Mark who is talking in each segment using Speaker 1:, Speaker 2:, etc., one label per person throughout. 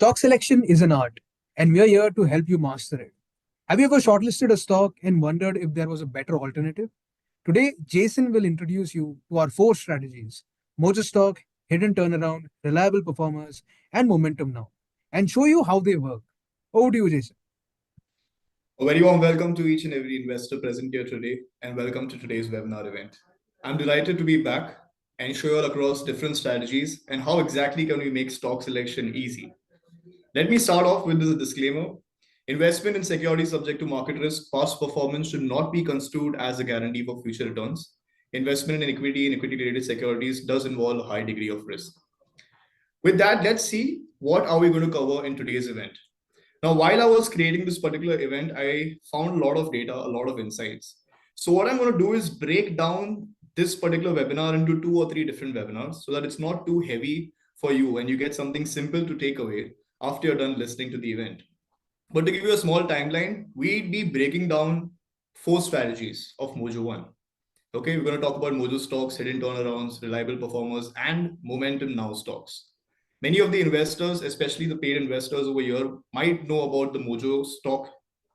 Speaker 1: Stock selection is an art, and we're here to help you master it. Have you ever shortlisted a stock and wondered if there was a better alternative? Today, Jason will introduce you to our four strategies: Mojo stock, hidden turnaround, reliable performers, and momentum now, and show you how they work. Over to you, Jason.
Speaker 2: A very warm welcome to each and every investor present here today, and welcome to today's webinar event. I'm delighted to be back and show you all across different strategies and how exactly can we make stock selection easy. Let me start off with this disclaimer. Investment in securities subject to market risk, past performance should not be construed as a guarantee for future returns. Investment in equity and equity-related securities does involve a high degree of risk. With that, let's see what are we going to cover in today's event. Now, while I was creating this particular event, I found a lot of data, a lot of insights. So what I'm going to do is break down this particular webinar into 2 or 3 different webinars so that it's not too heavy for you and you get something simple to take away after you're done listening to the event. But to give you a small timeline, we'd be breaking down 4 strategies of Mojo 1. Okay, we're going to talk about Mojo stocks, hidden turnarounds, reliable performers, and momentum now stocks. Many of the investors, especially the paid investors over here, might know about the Mojo stock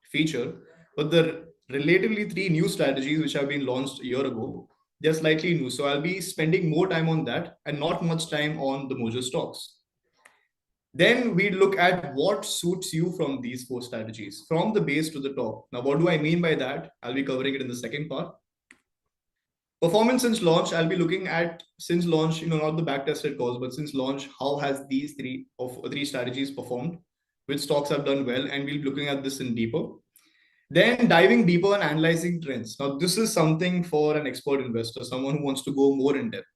Speaker 2: feature, but the relatively 3 new strategies which have been launched a year ago, they're slightly new. So I'll be spending more time on that and not much time on the Mojo stocks. Then we look at what suits you from these 4 strategies, from the base to the top. Now, what do I mean by that? I'll be covering it in the second part. Performance since launch, I'll be looking at since launch, not the back-tested calls, but since launch, how has these 3 strategies performed, which stocks have done well, and we'll be looking at this in deeper. Then diving deeper and analyzing trends. Now, this is something for an expert investor, someone who wants to go more in depth.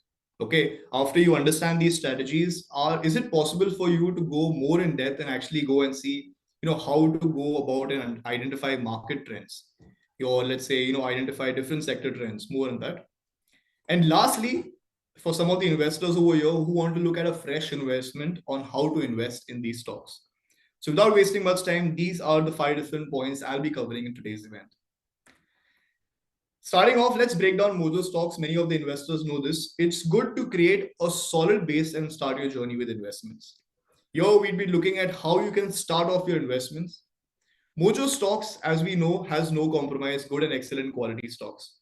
Speaker 2: Okay, after you understand these strategies, is it possible for you to go more in depth and actually go and see, how to go about and identify market trends, or let's say, identify different sector trends, more in that. And lastly, for some of the investors over here who want to look at a fresh investment on how to invest in these stocks. So without wasting much time, these are the 5 different points I'll be covering in today's event. Starting off, let's break down Mojo stocks. Many of the investors know this. It's good to create a solid base and start your journey with investments. Here, we'd be looking at how you can start off your investments. Mojo stocks, as we know, has no compromise, good and excellent quality stocks.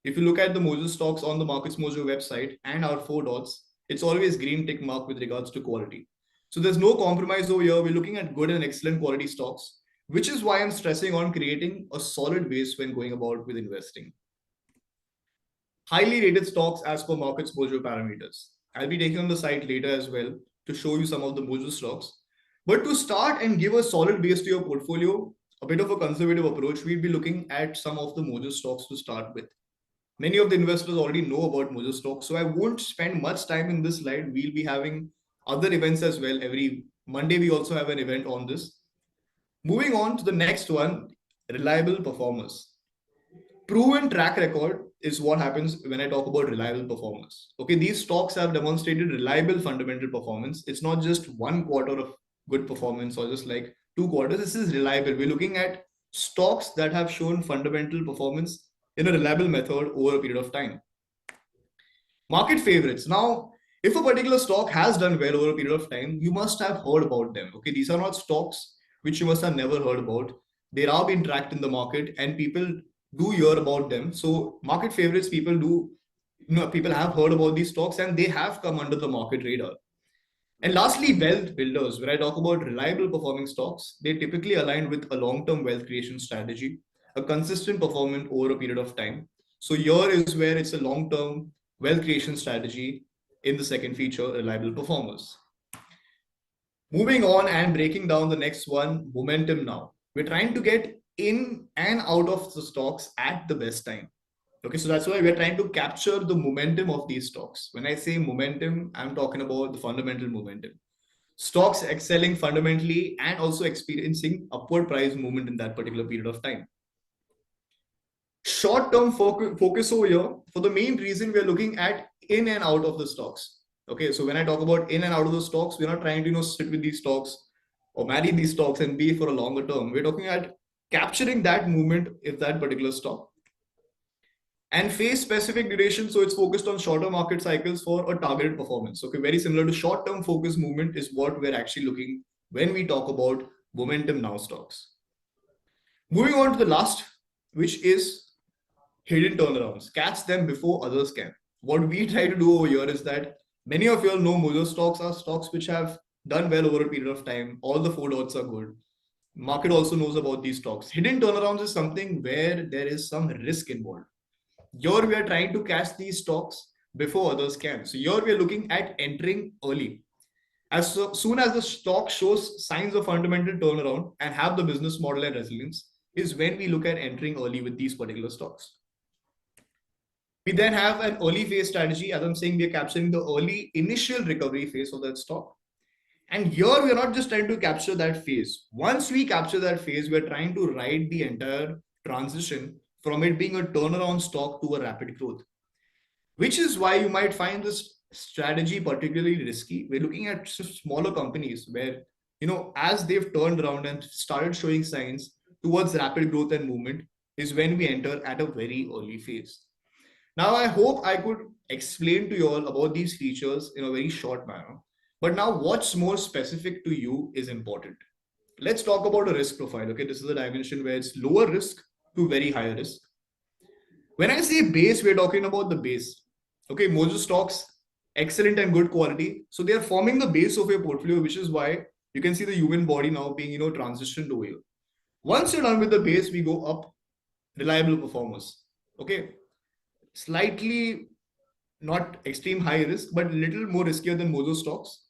Speaker 2: If you look at the Mojo stocks on the Markets Mojo website and our 4 dots, it's always green tick mark with regards to quality. So there's no compromise over here. We're looking at good and excellent quality stocks, which is why I'm stressing on creating a solid base when going about with investing. Highly rated stocks as per Markets Mojo parameters. I'll be taking on the site later as well to show you some of the Mojo stocks. But to start and give a solid base to your portfolio, a bit of a conservative approach, we'll be looking at some of the Mojo stocks to start with. Many of the investors already know about Mojo stocks, so I won't spend much time in this slide. We'll be having other events as well. Every Monday, we also have an event on this. Moving on to the next one, reliable performers. Proven track record is what happens when I talk about reliable performers. Okay, these stocks have demonstrated reliable fundamental performance. It's not just 1 quarter of good performance or just like 2 quarters. This is reliable. We're looking at stocks that have shown fundamental performance in a reliable method over a period of time. Market favorites. Now, if a particular stock has done well over a period of time, you must have heard about them. Okay, these are not stocks which you must have never heard about. They are being tracked in the market and people do hear about them. So market favorites, people have heard about these stocks and they have come under the market radar. And lastly, wealth builders. When I talk about reliable performing stocks, they typically align with a long-term wealth creation strategy, a consistent performance over a period of time. So here is where it's a long-term wealth creation strategy in the second feature, reliable performers. Moving on and breaking down the next one, momentum now. We're trying to get in and out of the stocks at the best time. Okay, so that's why we're trying to capture the momentum of these stocks. When I say momentum, I'm talking about the fundamental momentum. Stocks excelling fundamentally and also experiencing upward price movement in that particular period of time. Short-term focus over here, for the main reason we're looking at in and out of the stocks. Okay, so when I talk about in and out of the stocks, we're not trying to sit with these stocks or marry these stocks and be for a longer term. We're talking at capturing that movement if that particular stock. And phase specific duration, so it's focused on shorter market cycles for a targeted performance. Okay, very similar to short-term focus movement is what we're actually looking when we talk about momentum now stocks. Moving on to the last, which is hidden turnarounds. Catch them before others can. What we try to do over here is that many of you all know Mojo stocks are stocks which have done well over a period of time. All the four dots are good. Market also knows about these stocks. Hidden turnarounds is something where there is some risk involved. Here we are trying to catch these stocks before others can. So here we are looking at entering early. Soon as the stock shows signs of fundamental turnaround and have the business model and resilience, is when we look at entering early with these particular stocks. We then have an early phase strategy. As I'm saying, we are capturing the early initial recovery phase of that stock. And here we are not just trying to capture that phase. Once we capture that phase, we're trying to ride the entire transition from it being a turnaround stock to a rapid growth, which is why you might find this strategy particularly risky. We're looking at smaller companies where, as they've turned around and started showing signs towards rapid growth and movement, is when we enter at a very early phase. Now, I hope I could explain to you all about these features in a very short manner. But now, what's more specific to you is important. Let's talk about a risk profile. Okay, this is a dimension where it's lower risk to very high risk. When I say base, we're talking about the base. Okay, Mojo stocks, excellent and good quality. So they are forming the base of your portfolio, which is why you can see the human body now being, transitioned over here. Once you're done with the base, we go up, reliable performers. Okay, slightly not extreme high risk, but a little more riskier than Mojo stocks.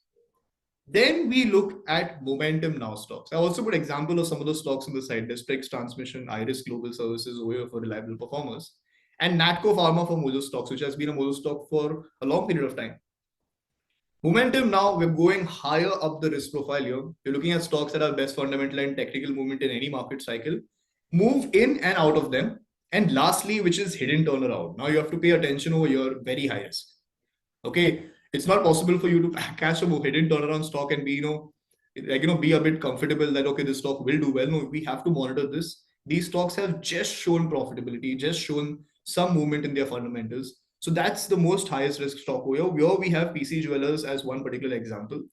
Speaker 2: Then we look at momentum now stocks. I also put example of some of the stocks on the side. There's Prix Transmission, Iris Global Services over here for reliable performers, and Natco Pharma for Mojo stocks, which has been a Mojo stock for a long period of time. Momentum now, we're going higher up the risk profile here. You're looking at stocks that have best fundamental and technical movement in any market cycle. Move in and out of them. And lastly, which is hidden turnaround. Now you have to pay attention over here, very high risk. Okay, it's not possible for you to catch a hidden turnaround stock and be, be a bit comfortable that, okay, this stock will do well. No, we have to monitor this. These stocks have just shown profitability, just shown some movement in their fundamentals. So that's the most highest risk stock over here. Here we have PC Jewelers as one particular example.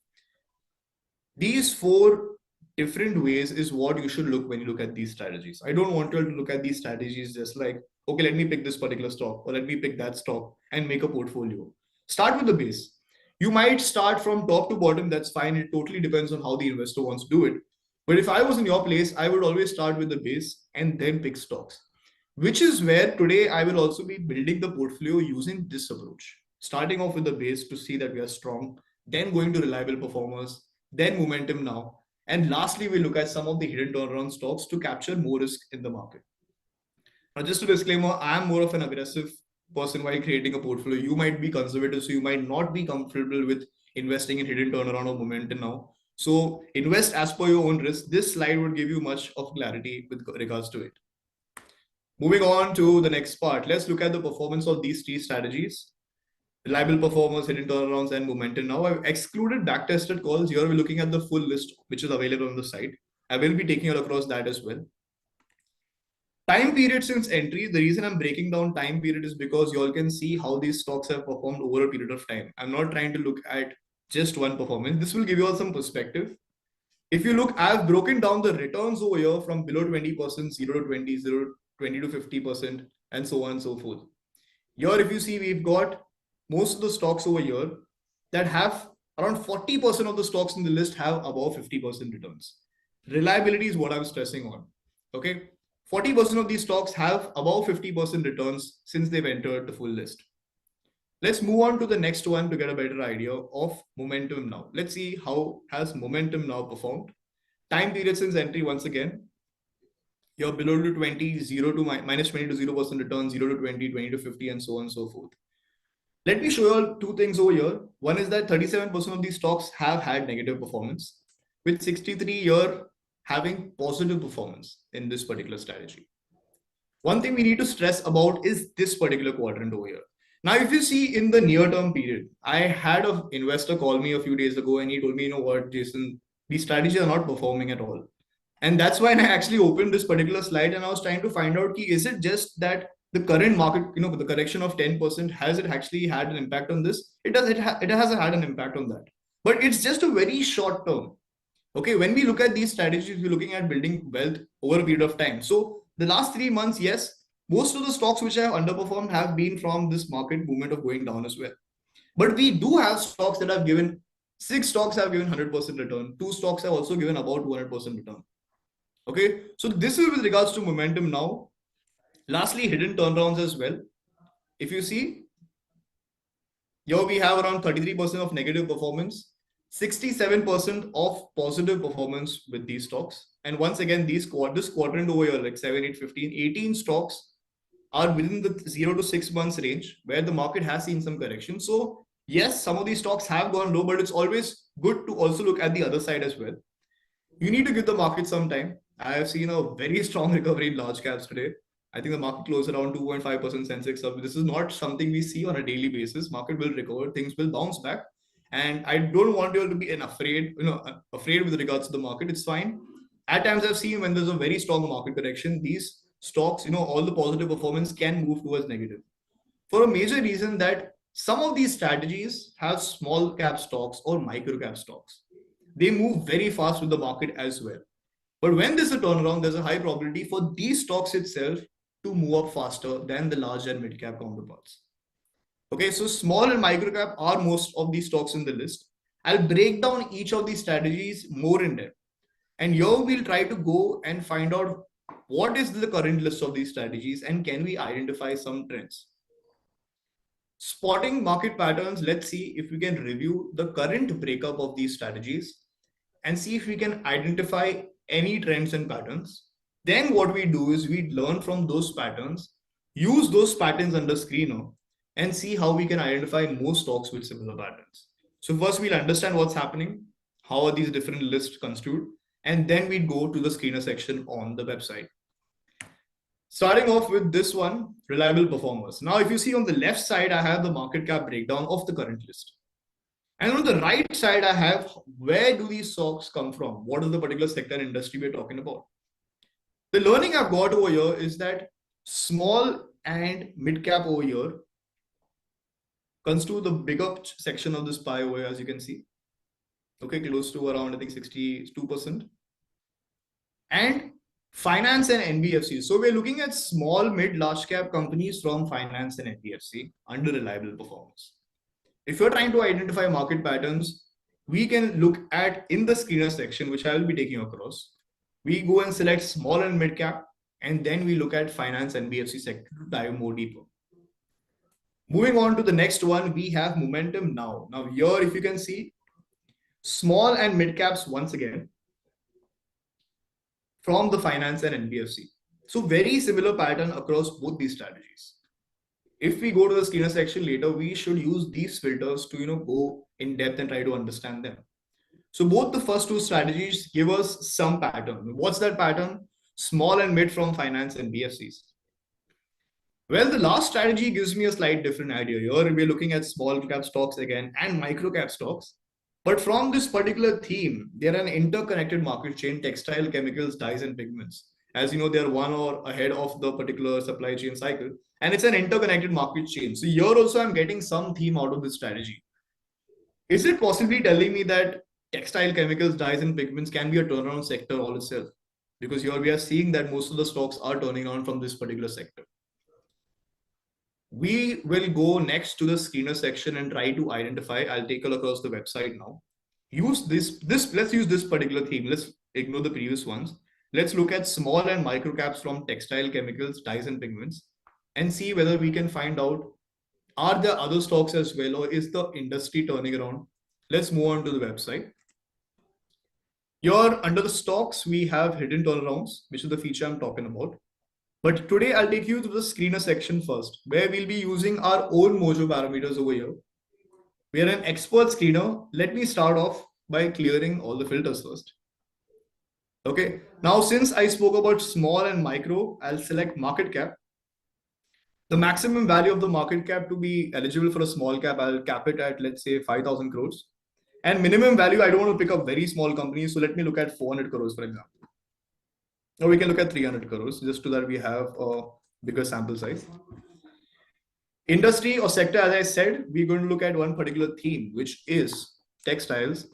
Speaker 2: These four different ways is what you should look when you look at these strategies. I don't want you to look at these strategies just like, okay, let me pick this particular stock or let me pick that stock and make a portfolio. Start with the base. You might start from top to bottom. That's fine. It totally depends on how the investor wants to do it. But if I was in your place, I would always start with the base and then pick stocks, which is where today I will also be building the portfolio using this approach. Starting off with the base to see that we are strong, then going to reliable performers, then momentum now. And lastly, we look at some of the hidden turnaround stocks to capture more risk in the market. Now, just a disclaimer, I am more of an aggressive person while creating a portfolio. You might be conservative, so you might not be comfortable with investing in hidden turnaround or momentum now. So invest as per your own risk. This slide would give you much of clarity with regards to it. Moving on to the next part, let's look at the performance of these three strategies. Reliable performance, hidden turnarounds, and momentum. Now I've excluded backtested calls. Here we're looking at the full list, which is available on the site. I will be taking you across that as well. Time period since entry. The reason I'm breaking down time period is because you all can see how these stocks have performed over a period of time. I'm not trying to look at just one performance. This will give you all some perspective. If you look, I've broken down the returns over here from below 20%, 0 to 20, 0, 20 to 50%, and so on and so forth. Here, if you see, we've got most of the stocks over here that have around 40% of the stocks in the list have above 50% returns. Reliability is what I'm stressing on. Okay. 40% of these stocks have above 50% returns since they've entered the full list. Let's move on to the next one to get a better idea of momentum now. Let's see how has momentum now performed. Time period since entry once again. You're below to 20, 0 to minus 20 to 0% return, 0 to 20, 20 to 50, and so on and so forth. Let me show you all two things over here. One is that 37% of these stocks have had negative performance, with 63 here having positive performance in this particular strategy. One thing we need to stress about is this particular quadrant over here. Now, if you see in the near-term period, I had an investor call me a few days ago and he told me, you know what, Jason, these strategies are not performing at all. And that's why I actually opened this particular slide and I was trying to find out, is it just that the current market, the correction of 10%, has it actually had an impact on this? It does. It has had an impact on that. But it's just a very short term. Okay, when we look at these strategies, we're looking at building wealth over a period of time. So the last 3 months, yes, most of the stocks which have underperformed have been from this market movement of going down as well. But we do have stocks that have given, 6 stocks have given 100% return. 2 stocks have also given about 200% return. Okay, so this is with regards to momentum now. Lastly, hidden turnarounds as well. If you see, here we have around 33% of negative performance, 67% of positive performance with these stocks. And once again, this quadrant over here, like 7, 8, 15, 18 stocks are within the 0 to 6 months range where the market has seen some correction. So yes, some of these stocks have gone low, but it's always good to also look at the other side as well. You need to give the market some time. I have seen a very strong recovery in large caps today. I think the market closed around 2.5% Sensex up. This is not something we see on a daily basis. Market will recover, things will bounce back. And I don't want you all to be afraid with regards to the market. It's fine. At times I've seen when there's a very strong market correction, these stocks, all the positive performance can move towards negative. For a major reason that some of these strategies have small cap stocks or micro cap stocks. They move very fast with the market as well. But when there's a turnaround, there's a high probability for these stocks itself to move up faster than the large and mid cap counterparts. Okay, so small and micro cap are most of these stocks in the list. I'll break down each of these strategies more in depth. And here we'll try to go and find out what is the current list of these strategies and can we identify some trends. Spotting market patterns, let's see if we can review the current breakup of these strategies and see if we can identify any trends and patterns. Then what we do is we learn from those patterns, use those patterns under screener, and see how we can identify more stocks with similar patterns. So first we'll understand what's happening, how are these different lists construed, and then we go to the screener section on the website. Starting off with this one, reliable performers. Now, if you see on the left side, I have the market cap breakdown of the current list. And on the right side, I have where do these stocks come from? What is the particular sector and industry we're talking about? The learning I've got over here is that small and mid cap over here constitute the bigger section of this pie over here, as you can see. Okay, close to around, I think, 62%. And finance and NBFC. So we're looking at small, mid, large cap companies from finance and NBFC under reliable performance. If you're trying to identify market patterns, we can look at in the screener section, which I will be taking across. We go and select small and mid cap, and then we look at finance and NBFC sector to dive more deeper. Moving on to the next one, we have momentum now. Now here, if you can see, small and mid caps once again from the finance and NBFC. So very similar pattern across both these strategies. If we go to the screener section later, we should use these filters to go in depth and try to understand them. So both the first two strategies give us some pattern. What's that pattern? Small and mid from finance and BFCs. Well, the last strategy gives me a slight different idea. Here we're looking at small cap stocks again and micro cap stocks. But from this particular theme, they're an interconnected market chain, textile, chemicals, dyes, and pigments. As you know, they're one or ahead of the particular supply chain cycle. And it's an interconnected market chain. So here also I'm getting some theme out of this strategy. Is it possibly telling me that textile, chemicals, dyes, and pigments can be a turnaround sector all itself? Because here we are seeing that most of the stocks are turning on from this particular sector. We will go next to the screener section and try to identify. I'll take a look across the website now. Let's use this particular theme. Let's ignore the previous ones. Let's look at small and micro caps from textile, chemicals, dyes, and pigments and see whether we can find out, are there other stocks as well, or is the industry turning around? Let's move on to the website. Here under the stocks, we have hidden turnarounds, which is the feature I'm talking about. But today I'll take you to the screener section first, where we'll be using our own Mojo parameters over here. We are an expert screener. Let me start off by clearing all the filters first. Okay, now since I spoke about small and micro, I'll select market cap. The maximum value of the market cap to be eligible for a small cap, I'll cap it at, let's say, 5,000 crores. And minimum value, I don't want to pick up very small companies. So let me look at 400 crores, for example. Now we can look at 300 crores, just so that we have a bigger sample size. Industry or sector, as I said, we're going to look at one particular theme, which is textiles,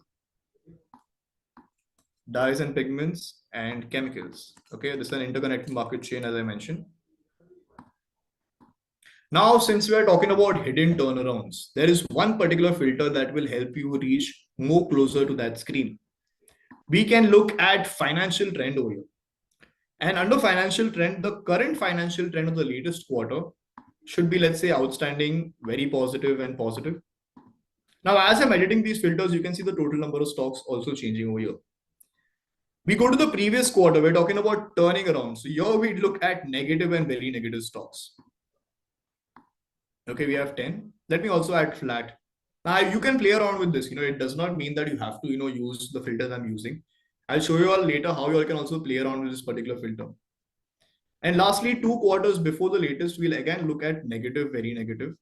Speaker 2: dyes and pigments, and chemicals. Okay, this is an interconnected market chain, as I mentioned. Now, since we are talking about hidden turnarounds, there is one particular filter that will help you reach more closer to that screen. We can look at financial trend over here. And under financial trend, the current financial trend of the latest quarter should be, let's say, outstanding, very positive, and positive. Now, as I'm editing these filters, you can see the total number of stocks also changing over here. We go to the previous quarter, we're talking about turning around. So here we look at negative and very negative stocks. Okay, we have 10. Let me also add flat. Now you can play around with this. It does not mean that you have to, use the filters I'm using. I'll show you all later how you all can also play around with this particular filter. And lastly, 2 quarters before the latest, we'll again look at negative, very negative.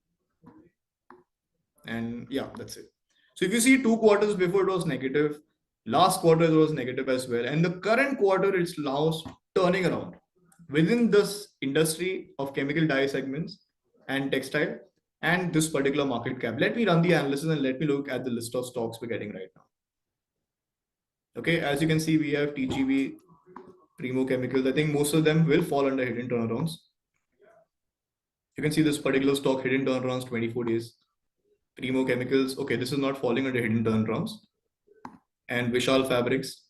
Speaker 2: And yeah, that's it. So if you see 2 quarters before it was negative, last quarter it was negative as well. And the current quarter, it's now turning around within this industry of chemical dye segments and textile and this particular market cap. Let me run the analysis and let me look at the list of stocks we're getting right now. Okay, as you can see, we have TGV, Primo Chemicals. I think most of them will fall under hidden turnarounds. You can see this particular stock hidden turnarounds 24 days. Primo Chemicals, okay, this is not falling under hidden turnarounds. And Vishal Fabrics,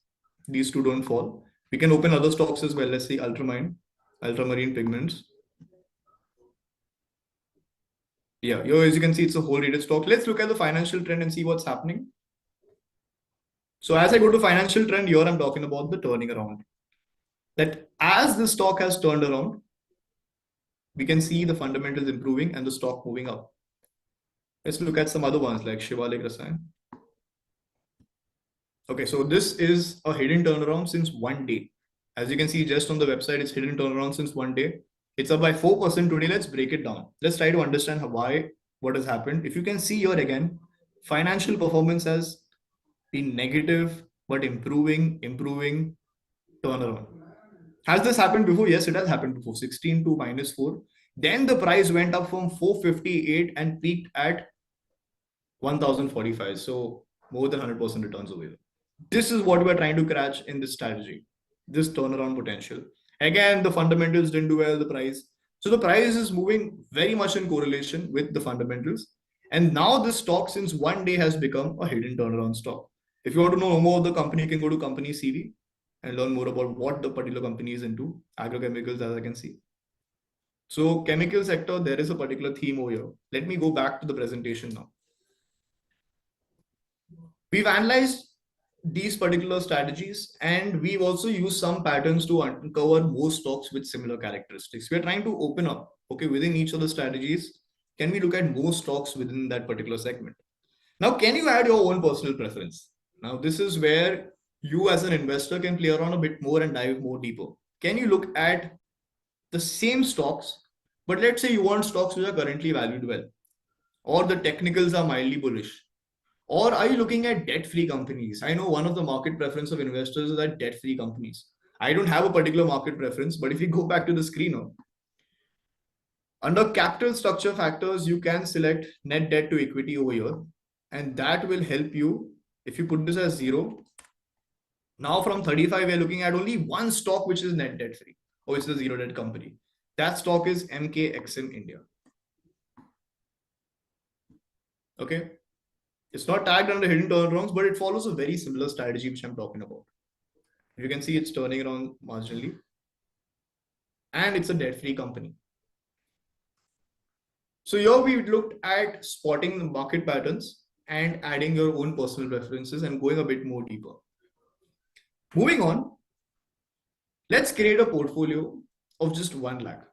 Speaker 2: these two don't fall. We can open other stocks as well. Let's see ultramarine pigments. Yeah, here as you can see, it's a whole rated stock. Let's look at the financial trend and see what's happening. So as I go to financial trend, here I'm talking about the turning around. That as the stock has turned around, we can see the fundamentals improving and the stock moving up. Let's look at some other ones like Shivalik Rasayan. Okay, so this is a hidden turnaround since 1 day. As you can see just on the website, it's hidden turnaround since 1 day. It's up by 4% today. Let's break it down. Let's try to understand what has happened. If you can see here again, financial performance has been negative, but improving turnaround. Has this happened before? Yes, it has happened before. 16 to -4. Then the price went up from 458 and peaked at 1045. So more than 100% returns over here. This is what we're trying to catch in this strategy, this turnaround potential. Again, the fundamentals didn't do well, the price. So the price is moving very much in correlation with the fundamentals. And now this stock since 1 day has become a hidden turnaround stock. If you want to know more about the company, you can go to company CV and learn more about what the particular company is into, agrochemicals, as I can see. So chemical sector, there is a particular theme over here. Let me go back to the presentation now. We've analyzed these particular strategies and we've also used some patterns to uncover more stocks with similar characteristics. We're trying to open up, okay, within each of the strategies, can we look at more stocks within that particular segment? Now, can you add your own personal preference? Now, this is where you as an investor can play around a bit more and dive more deeper. Can you look at the same stocks, but let's say you want stocks which are currently valued well, or the technicals are mildly bullish? Or are you looking at debt-free companies? I know one of the market preference of investors is that debt-free companies. I don't have a particular market preference, but if you go back to the screen now, under capital structure factors, you can select net debt to equity over here. And that will help you if you put this as 0. Now from 35, we're looking at only one stock which is net debt free, or it's a zero debt company. That stock is MKXM India. Okay. It's not tagged under hidden turnarounds, but it follows a very similar strategy which I'm talking about. You can see it's turning around marginally. And it's a debt-free company. So here we looked at spotting the market patterns and adding your own personal preferences and going a bit more deeper. Moving on, let's create a portfolio of just 1 lakh.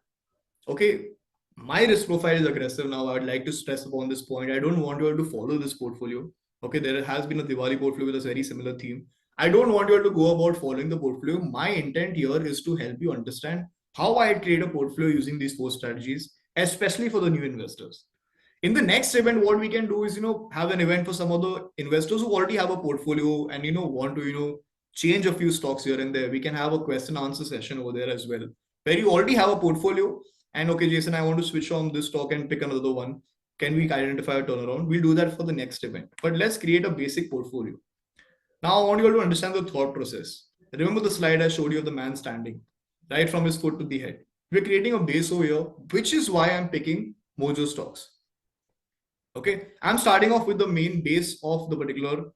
Speaker 2: Okay, my risk profile is aggressive now. I would like to stress upon this point. I don't want you all to follow this portfolio. Okay, there has been a Diwali portfolio with a very similar theme. I don't want you all to go about following the portfolio. My intent here is to help you understand how I create a portfolio using these 4 strategies, especially for the new investors. In the next event, what we can do is, have an event for some of the investors who already have a portfolio and, want to, change a few stocks here and there. We can have a question answer session over there as well, where you already have a portfolio and, okay, Jason, I want to switch on this stock and pick another one. Can we identify a turnaround? We'll do that for the next event, but let's create a basic portfolio. Now, I want you all to understand the thought process. Remember the slide I showed you of the man standing, right from his foot to the head. We're creating a base over here, which is why I'm picking Mojo stocks. Okay, I'm starting off with the main base of the particular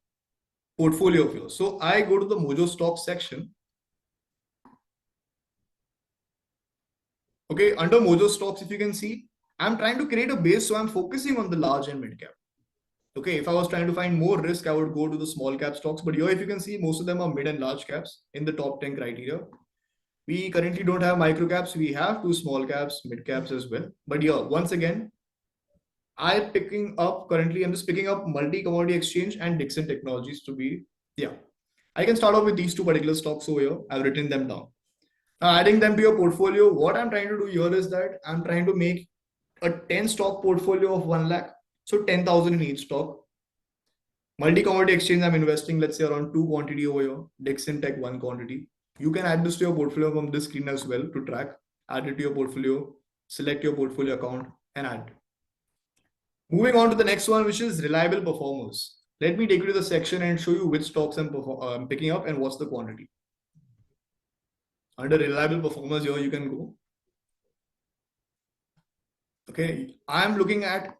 Speaker 2: portfolio of yours. So I go to the Mojo stocks section. Okay, under Mojo stocks, if you can see, I'm trying to create a base, so I'm focusing on the large and mid cap. Okay, if I was trying to find more risk, I would go to the small cap stocks. But here, if you can see, most of them are mid and large caps in the top 10 criteria. We currently don't have micro caps. We have two small caps, mid caps as well. But here, once again, I'm just picking up Multi Commodity Exchange and Dixon Technologies to be, yeah. I can start off with these two particular stocks over here. I've written them down. Now, adding them to your portfolio, what I'm trying to do here is that I'm trying to make a 10 stock portfolio of 1 lakh. So 10,000 in each stock. Multi-commodity exchange, I'm investing, let's say, around 2 quantity over here. Dixon Tech, 1 quantity. You can add this to your portfolio from this screen as well to track. Add it to your portfolio, select your portfolio account and add. Moving on to the next one, which is reliable performers. Let me take you to the section and show you which stocks I'm picking up and what's the quantity. Under reliable performers here, you can go. Okay, I'm looking at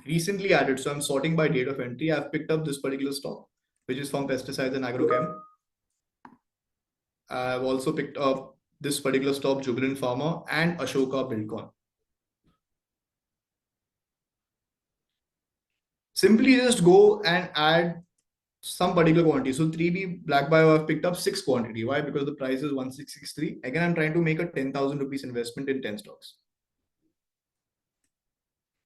Speaker 2: recently added. So I'm sorting by date of entry. I've picked up this particular stock, which is from pesticides and agrochem. I've also picked up this particular stock, Jubilant Pharma and Ashoka Buildcon. Simply just go and add some particular quantity. So 3B Black Bio, I've picked up 6 quantity. Why? Because the price is 1663. Again, I'm trying to make a 10,000 rupees investment in 10 stocks.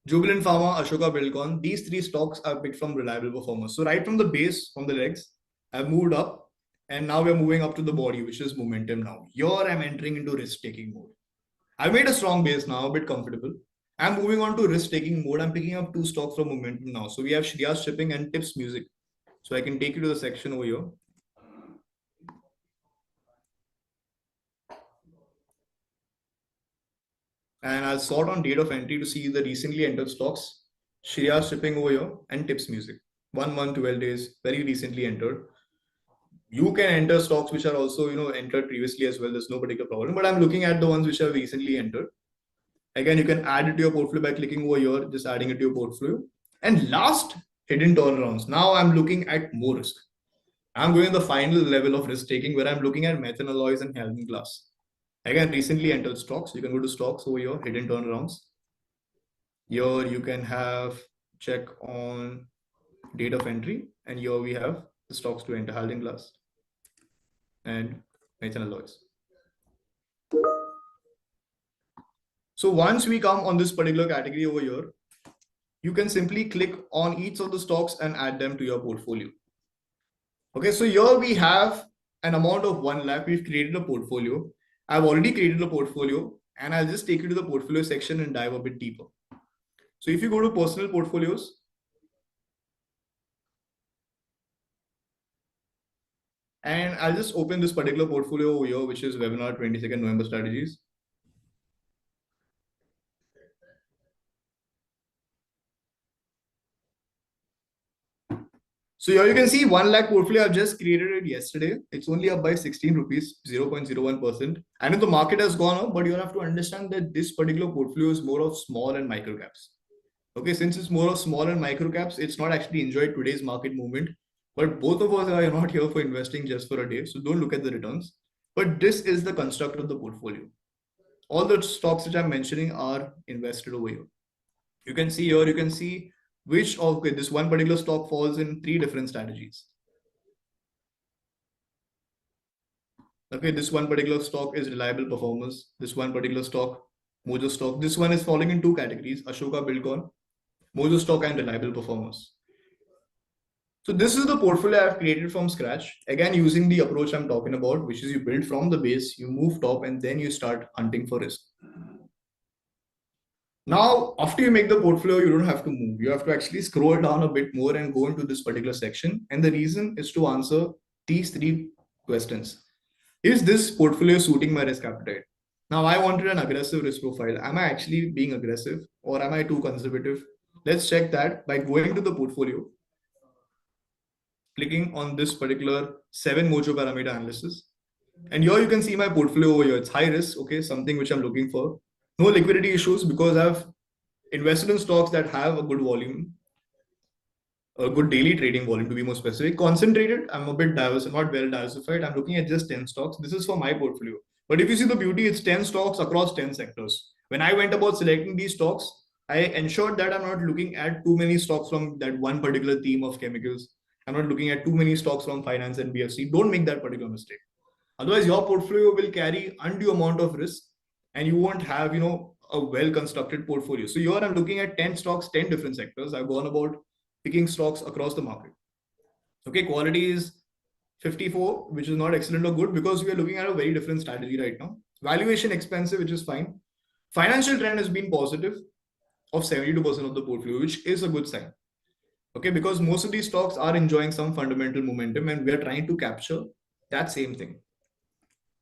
Speaker 2: Jubilant Pharma, Ashoka Buildcon, these 3 stocks are picked from reliable performers. So right from the base, from the legs, I've moved up and now we're moving up to the body, which is momentum now. Here I'm entering into risk-taking mode. I've made a strong base now, a bit comfortable. I'm moving on to risk-taking mode. I'm picking up 2 stocks from momentum now. So we have Shriya's Shipping and Tips Music. So I can take you to the section over here. And I'll sort on date of entry to see the recently entered stocks. Shriya's Shipping over here and Tips Music. 1 month, 12 days, very recently entered. You can enter stocks which are also, entered previously as well. There's no particular problem. But I'm looking at the ones which are recently entered. Again, you can add it to your portfolio by clicking over here, just adding it to your portfolio. And last, hidden turnarounds. Now I'm looking at more risk. I'm going to the final level of risk taking where I'm looking at methanol and Halden glass. Again, recently entered stocks. You can go to stocks over here, hidden turnarounds. Here you can have check on date of entry. And here we have the stocks to enter, Halden glass and methanol. So once we come on this particular category over here, you can simply click on each of the stocks and add them to your portfolio. Okay, so here we have an amount of 1 lakh. We've created a portfolio. I've already created a portfolio and I'll just take you to the portfolio section and dive a bit deeper. So if you go to personal portfolios, and I'll just open this particular portfolio over here, which is webinar 22nd November strategies. So here you can see 1 lakh portfolio. I've just created it yesterday. It's only up by 16 rupees, 0.01%. I know the market has gone up, but you have to understand that this particular portfolio is more of small and micro caps. Okay, since it's more of small and micro caps, it's not actually enjoyed today's market movement. But both of us are not here for investing just for a day. So don't look at the returns. But this is the construct of the portfolio. All the stocks which I'm mentioning are invested over here. You can see here, you can see which of this one particular stock falls in 3 different strategies. Okay, this one particular stock is reliable performers. This one particular stock, Mojo stock. This one is falling in 2 categories, Ashoka Buildcon, Mojo stock and reliable performers. So this is the portfolio I've created from scratch. Again, using the approach I'm talking about, which is you build from the base, you move top, and then you start hunting for risk. Now, after you make the portfolio, you don't have to move. You have to actually scroll down a bit more and go into this particular section. And the reason is to answer these 3 questions. Is this portfolio suiting my risk appetite? Now, I wanted an aggressive risk profile. Am I actually being aggressive or am I too conservative? Let's check that by going to the portfolio. clicking on this particular 7 Mojo parameter analysis. And here you can see my portfolio over here. It's high risk, okay, something which I'm looking for. No liquidity issues because I've invested in stocks that have a good volume, a good daily trading volume to be more specific. Concentrated, I'm a bit diverse, not well diversified. I'm looking at just 10 stocks. This is for my portfolio. But if you see the beauty, it's 10 stocks across 10 sectors. When I went about selecting these stocks, I ensured that I'm not looking at too many stocks from that one particular theme of chemicals. I'm not looking at too many stocks from finance and BFC. Don't make that particular mistake. Otherwise, your portfolio will carry undue amount of risk and you won't have, a well-constructed portfolio. So here I'm looking at 10 stocks, 10 different sectors. I've gone about picking stocks across the market. Okay, quality is 54, which is not excellent or good because we are looking at a very different strategy right now. Valuation expensive, which is fine. Financial trend has been positive of 72% of the portfolio, which is a good sign. Okay, because most of these stocks are enjoying some fundamental momentum and we are trying to capture that same thing.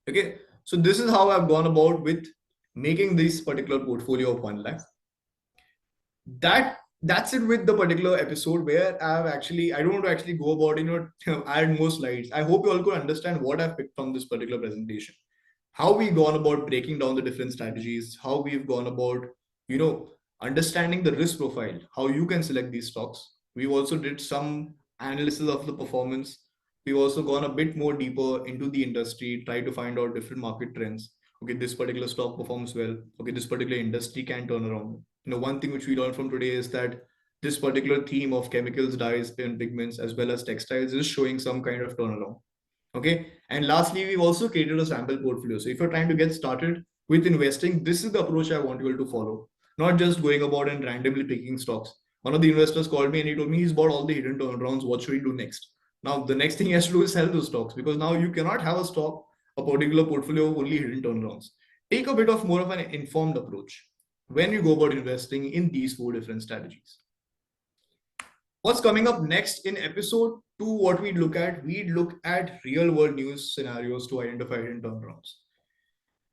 Speaker 2: Okay, so this is how I've gone about with making this particular portfolio of 1 lakh. That's it with the particular episode where I don't want to actually go about add more slides. I hope you all could understand what I've picked from this particular presentation, how we've gone about breaking down the different strategies, how we've gone about you know understanding the risk profile, how you can select these stocks. We've also did some analysis of the performance. We've also gone a bit more deeper into the industry, try to find out different market trends. Okay, this particular stock performs well. Okay, this particular industry can turn around. One thing which we learned from today is that this particular theme of chemicals, dyes, and pigments, as well as textiles, is showing some kind of turnaround. Okay. And lastly, we've also created a sample portfolio. So if you're trying to get started with investing, this is the approach I want you all to follow, not just going about and randomly picking stocks. One of the investors called me and he told me he's bought all the hidden turnarounds. What should he do next? Now, the next thing he has to do is sell those stocks because now you cannot have a stock, a particular portfolio of only hidden turnarounds. Take a bit of more of an informed approach when you go about investing in these 4 different strategies. What's coming up next in episode 2? What we'd look at real world news scenarios to identify hidden turnarounds.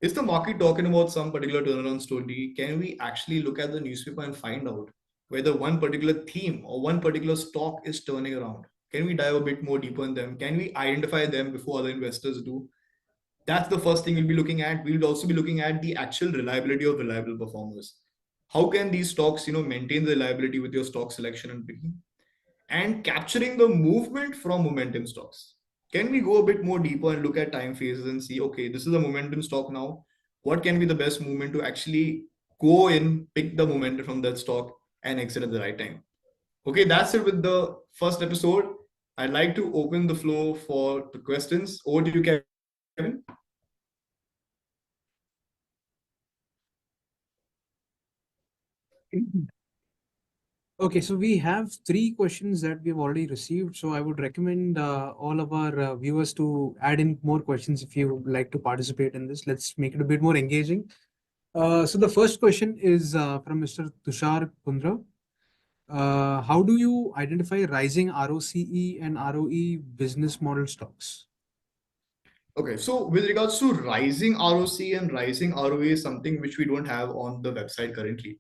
Speaker 2: Is the market talking about some particular turnaround story? Can we actually look at the newspaper and find out whether one particular theme or one particular stock is turning around? Can we dive a bit more deeper in them? Can we identify them before other investors do? That's the first thing we'll be looking at. We'll also be looking at the actual reliability of reliable performers. How can these stocks, maintain the reliability with your stock selection and picking? And capturing the movement from momentum stocks. Can we go a bit more deeper and look at time phases and see, okay, this is a momentum stock now. What can be the best movement to actually go in, pick the momentum from that stock and exit at the right time? Okay, that's it with the first episode. I'd like to open the floor for the questions. Over to you, Kevin.
Speaker 1: Okay, so we have 3 questions that we've already received. So I would recommend all of our viewers to add in more questions if you would like to participate in this. Let's make it a bit more engaging. So the first question is from Mr. Tushar Kundra. How do you identify rising ROCE and ROE business model stocks?
Speaker 2: Okay, so with regards to rising ROC and rising ROE is something which we don't have on the website currently.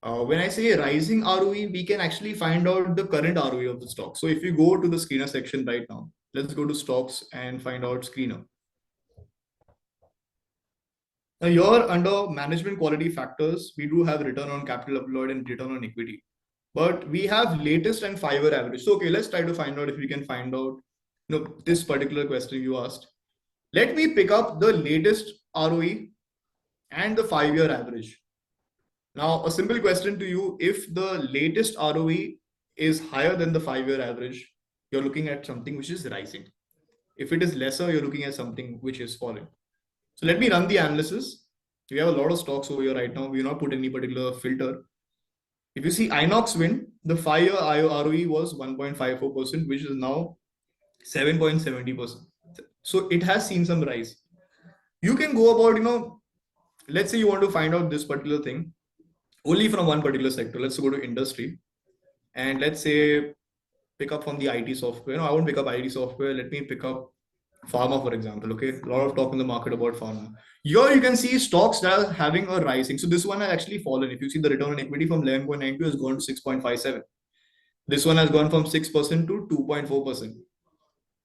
Speaker 2: When I say rising ROE, we can actually find out the current ROE of the stock. So if you go to the screener section right now, let's go to stocks and find out screener. Now here under management quality factors, we do have return on capital employed and return on equity. But we have latest and 5-year average. So okay, let's try to find out if we can find out this particular question you asked. Let me pick up the latest ROE and the 5-year average. Now, a simple question to you, if the latest ROE is higher than the 5-year average, you're looking at something which is rising. If it is lesser, you're looking at something which is falling. So let me run the analysis. We have a lot of stocks over here right now. We will not put any particular filter. If you see Inox Wind, the 5-year ROE was 1.54%, which is now 7.70%. So it has seen some rise. You can go about, let's say you want to find out this particular thing only from one particular sector. Let's go to industry and let's say pick up from the IT software. I won't pick up IT software. Let me pick up pharma, for example. Okay, a lot of talk in the market about pharma. Here you can see stocks that are having a rising. So this one has actually fallen. If you see the return on equity from 11.92 has gone to 6.57. This one has gone from 6% to 2.4%.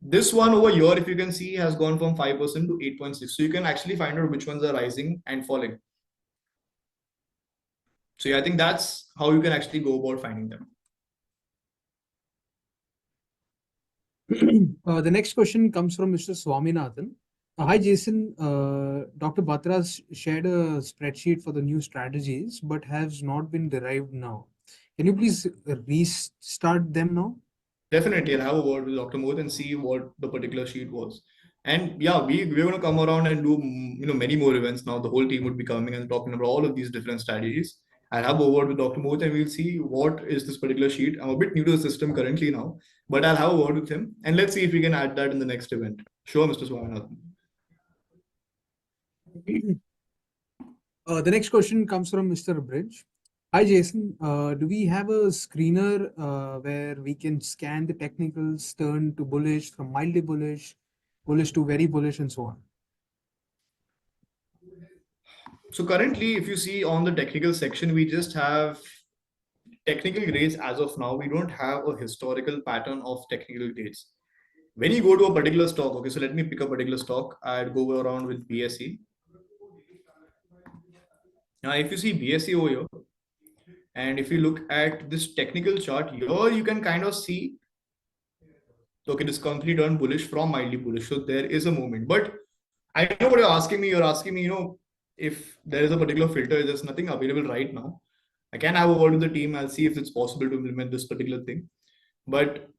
Speaker 2: This one over here, if you can see, has gone from 5% to 8.6. So you can actually find out which ones are rising and falling. So yeah, I think that's how you can actually go about finding them.
Speaker 1: The next question comes from Mr. Swaminathan. Hi, Jason. Dr. Batra shared a spreadsheet for the new strategies, but has not been derived now. Can you please restart them now?
Speaker 2: Definitely, I'll have a word with Dr. Moth and see what the particular sheet was. And yeah, we're going to come around and do many more events now. The whole team would be coming and talking about all of these different strategies. I'll have a word with Dr. Moth and we'll see what is this particular sheet. I'm a bit new to the system currently now, but I'll have a word with him and let's see if we can add that in the next event. Sure, Mr. Swaminathan.
Speaker 1: The next question comes from Mr. Bridge. Hi, Jason. Do we have a screener where we can scan the technicals, turn to bullish, from mildly bullish, bullish to very bullish, and so on?
Speaker 2: So currently, if you see on the technical section, we just have technical grades as of now. We don't have a historical pattern of technical grades. When you go to a particular stock, okay, so let me pick a particular stock. I'd go around with BSE. Now, if you see BSE over here, and if you look at this technical chart, here you can kind of see, okay, this company turned bullish from mildly bullish. So there is a movement. But I know what you're asking me. You're asking me, if there is a particular filter, there's nothing available right now. I can have a word with the team. I'll see if it's possible to implement this particular thing. But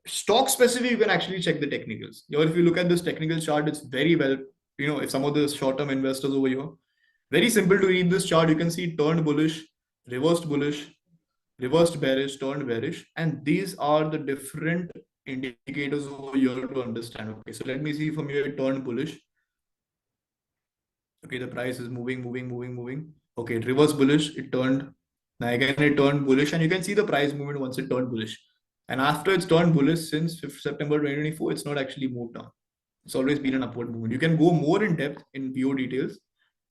Speaker 2: stock specific, you can actually check the technicals. If you look at this technical chart, it's very well, if some of the short-term investors over here, very simple to read this chart. You can see turned bullish, reversed bearish, turned bearish. And these are the different indicators over here to understand. Okay, so let me see from here, it turned bullish. Okay, the price is moving. Okay, reverse bullish, it turned. Now again, it turned bullish, and you can see the price movement once it turned bullish. And after it's turned bullish since 5th September 2024, it's not actually moved down. It's always been an upward movement. You can go more in depth in VO details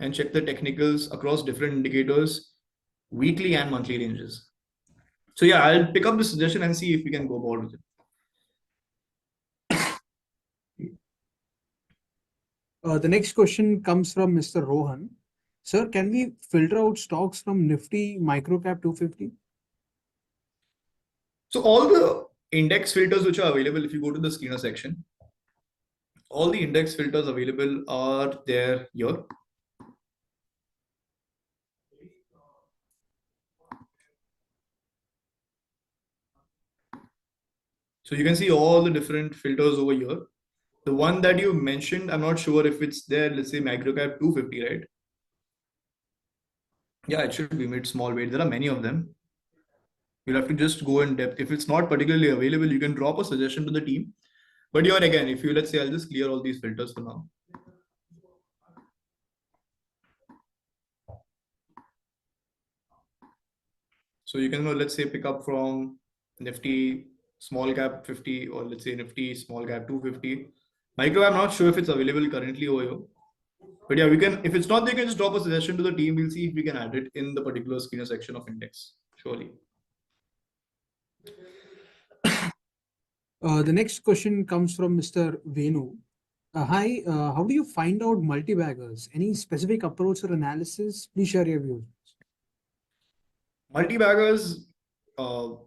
Speaker 2: and check the technicals across different indicators, weekly and monthly ranges. So yeah, I'll pick up the suggestion and see if we can go about with it.
Speaker 1: The next question comes from Mr. Rohan. Sir, can we filter out stocks from Nifty Microcap 250?
Speaker 2: So all the index filters which are available, if you go to the screener section, all the index filters available are there here. So you can see all the different filters over here. The one that you mentioned, I'm not sure if it's there, let's say microcap 250, right? Yeah, it should be mid small weight. There are many of them. You'll have to just go in depth. If it's not particularly available, you can drop a suggestion to the team. But here again, if you, let's say, I'll just clear all these filters for now. So you can, let's say, pick up from Nifty small cap 50 or let's say Nifty small cap 250. Micro, I'm not sure if it's available currently over here. But yeah, we can, if it's not, they can just drop a suggestion to the team. We'll see if we can add it in the particular screener section of index. Surely.
Speaker 1: The next question comes from Mr. Venu. Hi, how do you find out multi-baggers? Any specific approach or analysis? Please share your views.
Speaker 2: Multi-baggers,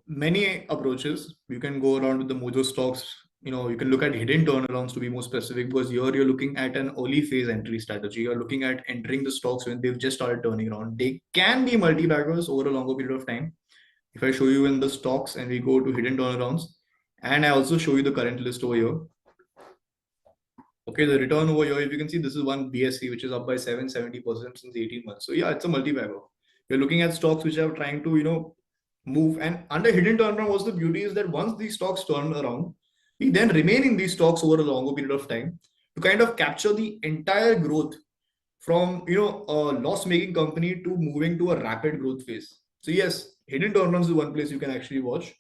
Speaker 2: many approaches. You can go around with the Mojo stocks. You can look at hidden turnarounds to be more specific, because here you're looking at an early phase entry strategy. You're looking at entering the stocks when they've just started turning around. They can be multi-baggers over a longer period of time. If I show you in the stocks and we go to hidden turnarounds, and I also show you the current list over here. Okay, the return over here, if you can see, this is one BSE, which is up by 770% since 18 months. So yeah, it's a multi-bagger. You're looking at stocks which are trying to, move. And under hidden turnaround, what's the beauty is that once these stocks turn around, we then remain in these stocks over a longer period of time to kind of capture the entire growth from, a loss-making company to moving to a rapid growth phase. So yes, hidden turnarounds is one place you can actually watch.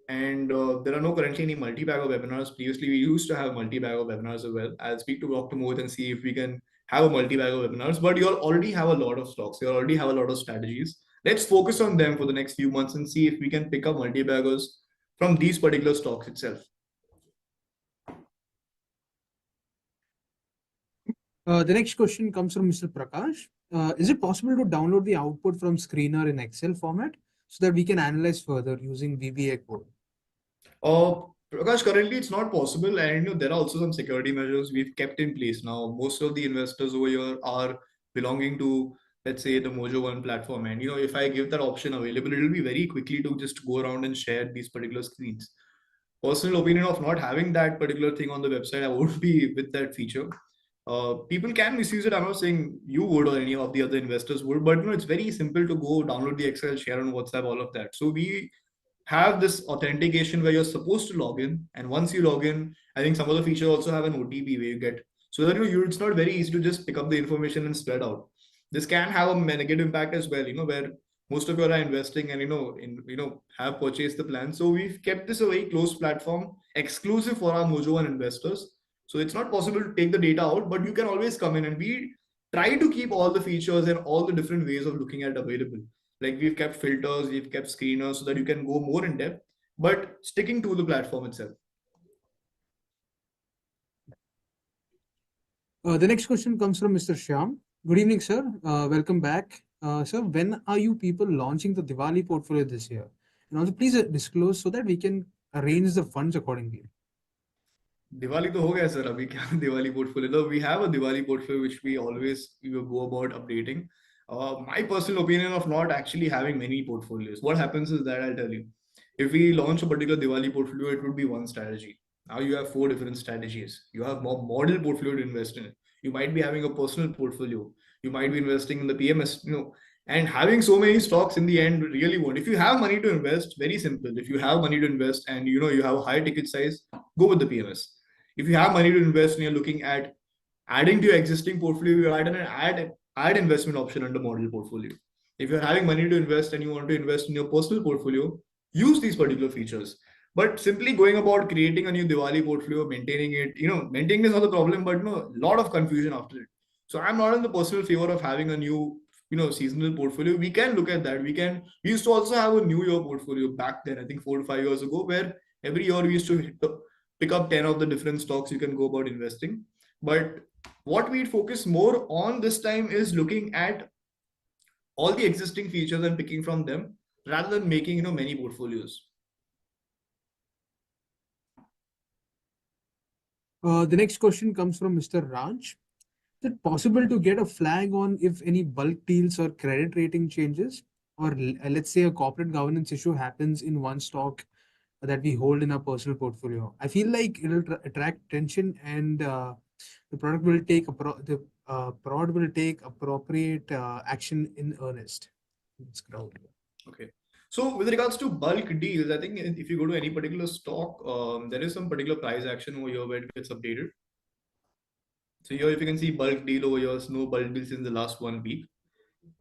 Speaker 2: And there are no currently any multi-bagger webinars. Previously, we used to have multi-bagger webinars as well. I'll speak to Dr. Moth and see if we can have a multi-bagger webinars. But you already have a lot of stocks. You already have a lot of strategies. let's focus on them for the next few months and see if we can pick up multi-baggers from these particular stocks itself.
Speaker 1: The next question comes from Mr. Prakash. Is it possible to download the output from Screener in Excel format so that we can analyze further using VBA code?
Speaker 2: Prakash, currently it's not possible, and there are also some security measures we've kept in place. Now, most of the investors over here are belonging to, let's say, the Mojo One platform, and if I give that option available, it'll be very quickly to just go around and share these particular screens. Personal opinion of not having that particular thing on the website, I won't be with that feature. People can misuse it. I'm not saying you would or any of the other investors would, but it's very simple to go download the Excel, share on WhatsApp, all of that. So we have this authentication where you're supposed to log in, and once you log in, I think some of the features also have an OTP where you get, so that it's not very easy to just pick up the information and spread out. This can have a negative impact as well, where most of you are investing and have purchased the plan. So we've kept this a very closed platform, exclusive for our Mojo and investors. So it's not possible to take the data out, but you can always come in, and we try to keep all the features and all the different ways of looking at available. Like we've kept filters, we've kept screeners so that you can go more in depth, but sticking to the platform itself.
Speaker 1: The next question comes from Mr. Shyam. Good evening, sir. Welcome back. Sir, when are you people launching the Diwali portfolio this year? And also, please disclose so that we can arrange the funds accordingly.
Speaker 2: Diwali to ho gaya sir, abhi kya Diwali portfolio? No, we have a Diwali portfolio which we always go about updating. My personal opinion of not actually having many portfolios. What happens is that I'll tell you. If we launch a particular Diwali portfolio, it would be one strategy. Now you have four different strategies. You have more model portfolio to invest in. You might be having a personal portfolio. You might be investing in the PMS, and having so many stocks in the end really won't. If you have money to invest, very simple. If you have money to invest and you have a high ticket size, go with the PMS. If you have money to invest and you're looking at adding to your existing portfolio, you add investment option under model portfolio. If you're having money to invest and you want to invest in your personal portfolio, use these particular features. But simply going about creating a new Diwali portfolio, maintaining it, maintaining is not the problem, but a lot of confusion after it. So I'm not in the personal favor of having a new, seasonal portfolio. We can look at that. We used to also have a New Year portfolio back then, I think 4 to 5 years ago, where every year we used to pick up 10 of the different stocks you can go about investing. But what we'd focus more on this time is looking at all the existing features and picking from them rather than making many portfolios.
Speaker 1: The next question comes from Mr. Raj. Is it possible to get a flag on if any bulk deals or credit rating changes, or let's say a corporate governance issue happens in one stock that we hold in our personal portfolio? I feel like it'll attract attention, and the product will take product will take appropriate action in earnest.
Speaker 2: Okay. So with regards to bulk deals, I think if you go to any particular stock, there is some particular price action over here where it gets updated. So here, if you can see bulk deal over here, no bulk deals in the last 1 week.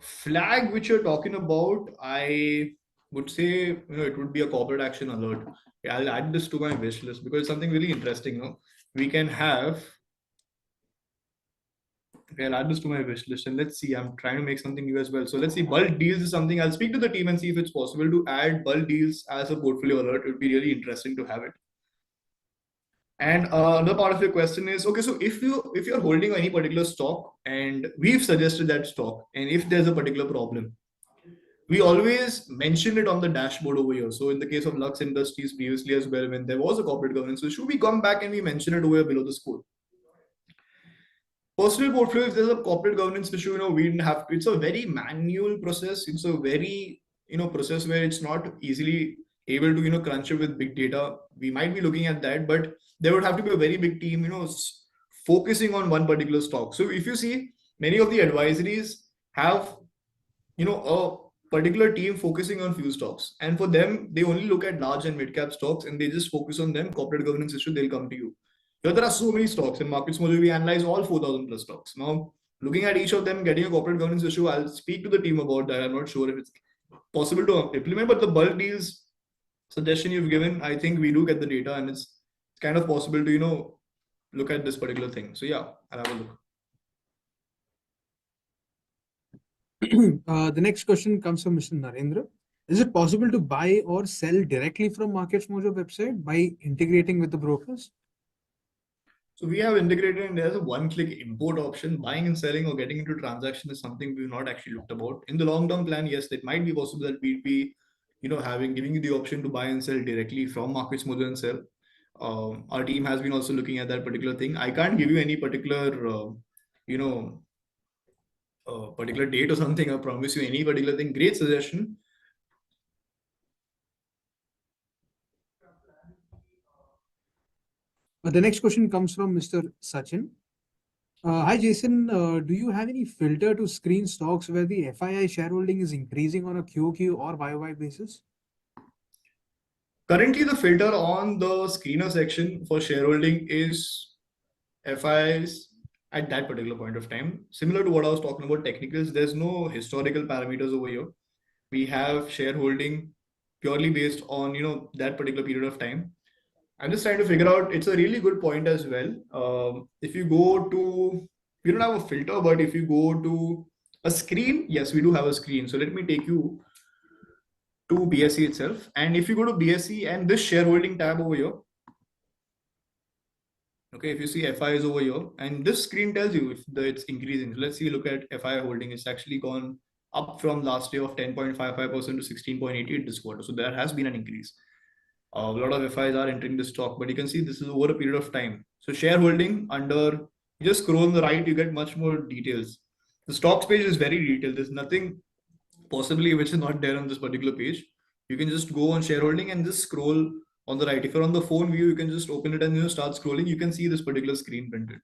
Speaker 2: Flag which you're talking about, I would say it would be a corporate action alert. Yeah, I'll add this to my wish list because it's something really interesting. We can have. Okay, I'll add this to my wish list and let's see. I'm trying to make something new as well. So let's see. Bulk deals is something I'll speak to the team and see if it's possible to add bulk deals as a portfolio alert. It would be really interesting to have it. And another part of your question is okay. So if you're holding any particular stock and we've suggested that stock, and if there's a particular problem, we always mention it on the dashboard over here. So in the case of Lux Industries previously as well, when there was a corporate governance issue, we come back and we mention it over here below the score. Personal portfolio, if there's a corporate governance issue, we didn't have to. It's a very manual process. It's a very process where it's not easily able to crunch it with big data. We might be looking at that, but there would have to be a very big team focusing on one particular stock. So if you see, many of the advisories have a particular team focusing on few stocks, and for them they only look at large and mid cap stocks and they just focus on them. Corporate governance issue, they'll come to you. Here there are so many stocks in Markets Mojo. We analyze all 4,000 plus stocks. Now, looking at each of them, getting a corporate governance issue, I'll speak to the team about that. I'm not sure if it's possible to implement, but the bulk deals suggestion you've given, I think we do get the data, and it's kind of possible to look at this particular thing. So yeah, I'll have a look.
Speaker 1: The next question comes from Mr. Narendra. Is it possible to buy or sell directly from Markets Mojo website by integrating with the brokers?
Speaker 2: So we have integrated and there's a one-click import option. Buying and selling or getting into transaction is something we've not actually looked about. In the long-term plan, yes, it might be possible that we'd be, having giving you the option to buy and sell directly from Markets Mojo and sell. Our team has been also looking at that particular thing. I can't give you any particular, you know, particular date or something. I promise you any particular thing. Great suggestion.
Speaker 1: The next question comes from Mr. Sachin. Hi, Jason. Do you have any filter to screen stocks where the FII shareholding is increasing on a QOQ or YOY basis?
Speaker 2: Currently, the filter on the screener section for shareholding is FIs at that particular point of time. Similar to what I was talking about technicals, there's no historical parameters over here. We have shareholding purely based on that particular period of time. I'm just trying to figure out. It's a really good point as well. If you go to, we don't have a filter, but if you go to a screen, yes, we do have a screen. So let me take you to BSE itself. And if you go to BSE and this shareholding tab over here, okay, if you see FI is over here, and this screen tells you if it's increasing. So let's see, look at FI holding. It's actually gone up from last year of 10.55% to 16.88 this quarter. So there has been an increase. A lot of FIs are entering the stock, but you can see this is over a period of time. So shareholding under, you just scroll on the right, you get much more details. The stocks page is very detailed. There's nothing possibly which is not there on this particular page. You can just go on shareholding and just scroll on the right. If you're on the phone view, you can just open it and start scrolling. You can see this particular screen printed.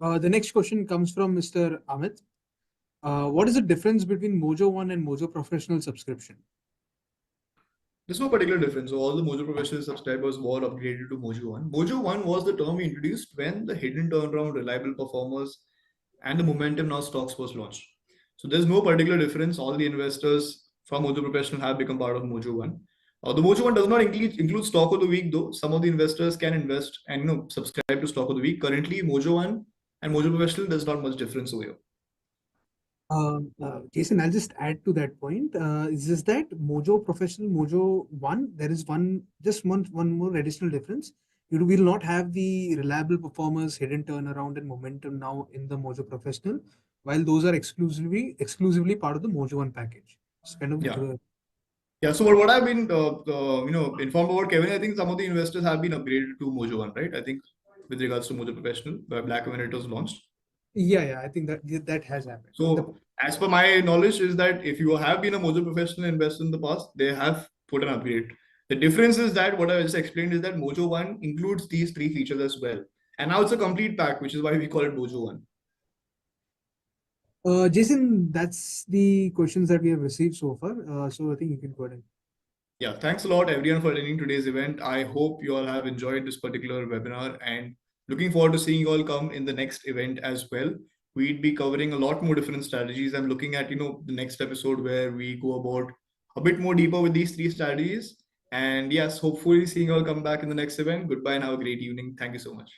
Speaker 1: The next question comes from Mr. Amit. What is the difference between Mojo One and Mojo Professional subscription?
Speaker 2: There's no particular difference. So all the Mojo Professional subscribers were upgraded to Mojo One. Mojo One was the term we introduced when the hidden turnaround, reliable performers, and the momentum now stocks was launched. So there's no particular difference. All the investors from Mojo Professional have become part of Mojo One. The Mojo One does not include stock of the week though. Some of the investors can invest and subscribe to stock of the week. Currently, Mojo One and Mojo Professional, there's not much difference over here.
Speaker 1: Jason, I'll just add to that point. It's just that Mojo Professional, Mojo One, there is one more additional difference. You will not have the reliable performers, hidden turnaround, and momentum now in the Mojo Professional, while those are exclusively part of the Mojo One package. It's kind of
Speaker 2: Yeah. Yeah, so what I've been, informed about Kevin, I think some of the investors have been upgraded to Mojo One, right? I think with regards to Mojo Professional, back when it was launched.
Speaker 1: yeah. I think that has happened.
Speaker 2: So, as per my knowledge, is that if you have been a Mojo Professional investor in the past, they have put an upgrade. The difference is that what I just explained is that Mojo One includes these three features as well, and now it's a complete pack, which is why we call it Mojo One.
Speaker 1: Jason, that's the questions that we have received so far. So I think you can go ahead.
Speaker 2: Yeah, thanks a lot everyone for attending today's event. I hope you all have enjoyed this particular webinar and looking forward to seeing you all come in the next event as well. We'd be covering a lot more different strategies. I'm looking at, the next episode where we go about a bit more deeper with these three strategies. And yes, hopefully seeing you all come back in the next event. Goodbye and have a great evening. Thank you so much.